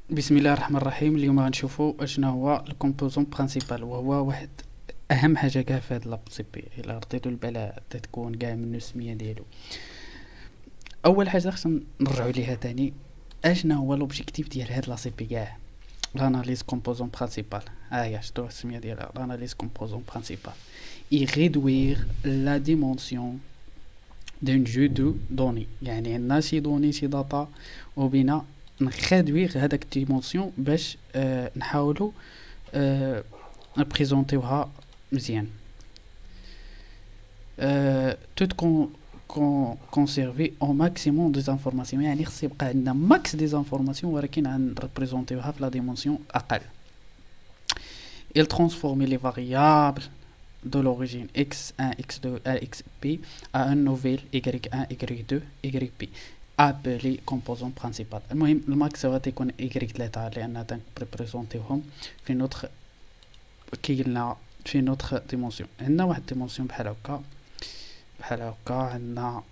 بسم الله الرحمن الرحيم. اليوم غنشوفوا اشنا هو الكومبوزون برينسيبال، وهو واحد اهم حاجه كاع في هاد لابل سي بي. الا رديتو البال تتكون كاع منو السميه ديالو. اول حاجه خصنا نرجعوا ليها تاني، اشنا هو لوبجيكتيف ديال هاد لا سي بي كاع. l'analyse composant principal. Ah, je dois se dire l'analyse composant principal. Et réduire la dimension d'un jeu de données. يعني عندنا شي دوني شي داتا وبينا نخادويغ هذاك الديمونسيون باش نحاولوا نبريزونتيوها مزيان. tout conserver au maximum des informations، يعني خص يبقى عندنا ماكس دي انفورماسيون ولكن غنريبريزونتيوها في لا ديمونسيون اقل. il transformer les variables de l'origine x1 x2 à xp à un nouvel y1 y2 yp appelé composant principal. المهم الماكس غادي يكون y3 لان تنبريزونتيوهم في نوتر كي قلنا في نوتر ديمونسيون. عندنا واحد ديمونسيون بحال هكا بحال هكا عندنا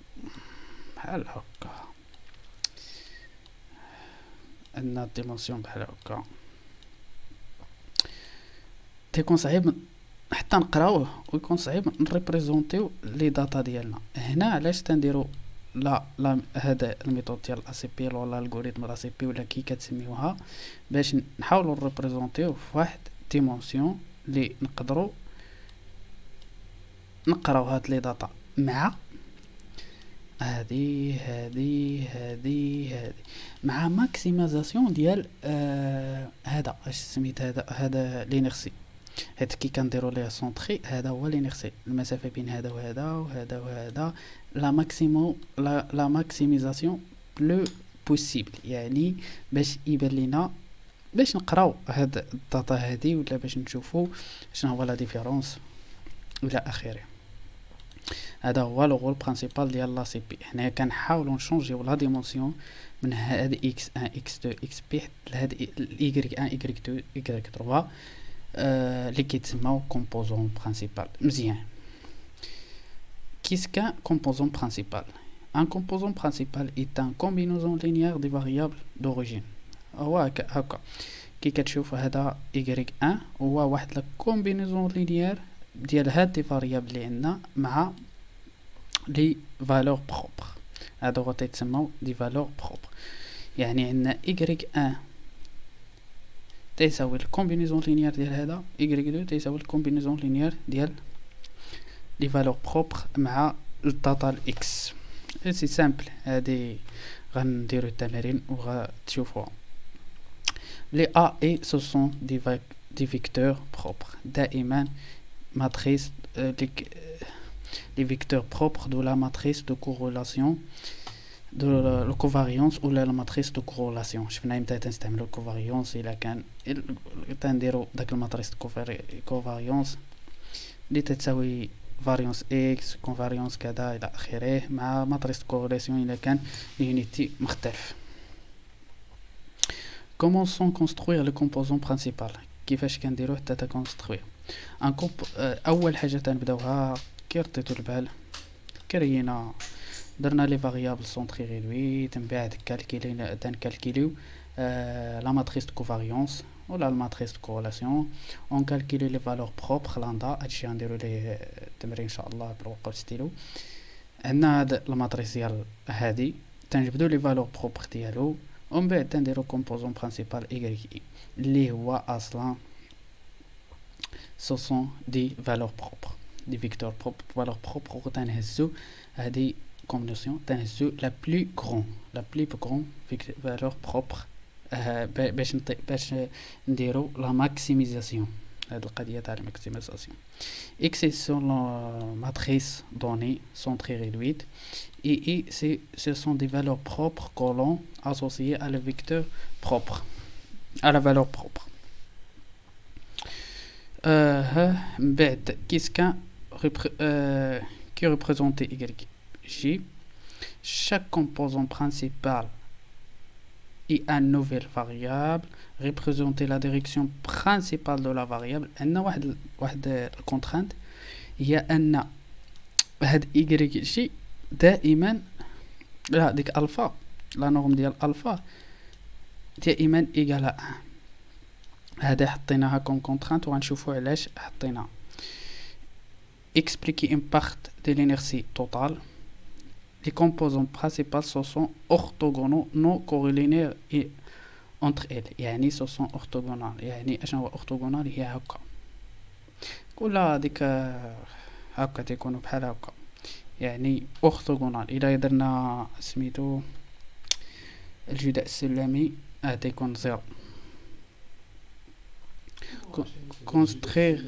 بحال هكا عندنا ديمونسيون بحال هكا. تيكون صعيب حتى نقراوه ويكون صعيب نريبريزونتيو لي داتا ديالنا. هنا علاش تنديرو لا هذا الميثود ديال الا سي بي ولا الالغوريثم الا سي بي ولا كي كتسميوها، باش نحاولوا نريبريزونتيو في واحد ديمونسيون اللي نقدروا نقراو هاد لي داتا مع هادي مع ماكسيمازاسيون ديال هذا اش سميت هذا لينيرسي. حيت كي كنديرو ليه سونطري هذا هو لينيرسي، المسافه بين هذا وهذا وهذا وهذا لا ماكسيميزاسيون بلو بوسيبل، يعني باش يبان لينا باش نقراو هاد الداتا هادي ولا باش نشوفو شنو هو لا ديفيرونس الى اخره. هذا هو لو رول برينسيبال ديال لا سي بي. حنا كنحاولوا نشونجيو لا ديمونسيون من هاد x1 x2 xp لهاد y1 y2 y3 اللي كيتسماو كومبوزون برينسيبال. مزيان، qu'est-ce qu'un composant principal? Un composant principal est un combinaison linéaire des variables d'origine. هو هكا كي كتشوف هذا y1 هو واحد لا كومبينيزون لينيير ديال هاد دي فاريابل اللي عندنا مع لي فالور بروبر. هادو غتسموا دي فالور بروبر. يعني عندنا y1 تيساوي الكومبينيزون لينيير ديال هذا y2 تيساوي الكومبينيزون لينيير ديال لي فالور بروبر مع الداتا الاكس. سي سامبل، هادي غنديرو التمارين وغتشوفوها. لي ا اي سو سون دي فيكتور بروبر. دائما ماتريس les vecteurs propres de la matrice de corrélation de la covariance ou la matrice de corrélation. شفنا امتى تنستعملوا الكوفاريونس الا كان تنديروا داك الماتريس كوفاريونس اللي تساوي فاريونس اكس كونفاريونس كذا الى اخره مع ماتريس كوريلاسيون الا كان يونيتي مختلف. comment sont construire le composant principal؟ كيفاش كنديروه حتى تكونستروير اول حاجه تنبداوها كي رديتو البال كرينا درنا لي فاريابل سون تري ريدوي، من بعد تنكالكيليو لا ماتريس دو كوفاريونس ولا الماتريس دو كورلاسيون، اون كالكيلي لي فالور بروبر لاندا. هادشي غنديرو ليه التمرين ان شاء الله بالورقه والستيلو. عندنا هاد الماتريس ديال هادي تنجبدو لي فالور بروبر ديالو ومن بعد تنديرو كومبوزون برينسيبال اي اللي هو اصلا ce sont des valeurs propres des vecteurs propres valeurs propres وتنهزو هذه combinaison تنهزو la plus grande valeur propre باش نديرو la maximisation. هذه القضيه تاع الماكسيميزاسيون exception la matrice donnée sont très réduites et ce sont des valeurs propres colons associées à le vecteur propre à la valeur propre. بعد qu'est-ce qu'un qui représente y. Chaque composant principal est une nouvelle variable représenter la direction principale de la variable. عندنا واحد الكونترانت هي ان هاد y دائما لا ديك الفا لا نورم ديال الفا دائما ايكال 1. هذا حطيناها كون كونترانت وغنشوفوا علاش حطيناها. expliquer une part de l'inertie totale. Les composants principaux sont orthogonaux non corrélinéaires et entre elles. يعني ce sont orthogonales. يعني اشنو هو orthogonal؟ هي هكا كلها ديك هكا تيكونوا بحال هكا. يعني orthogonal الا درنا سميتو الجداء السلمي تيكون زيرو. construire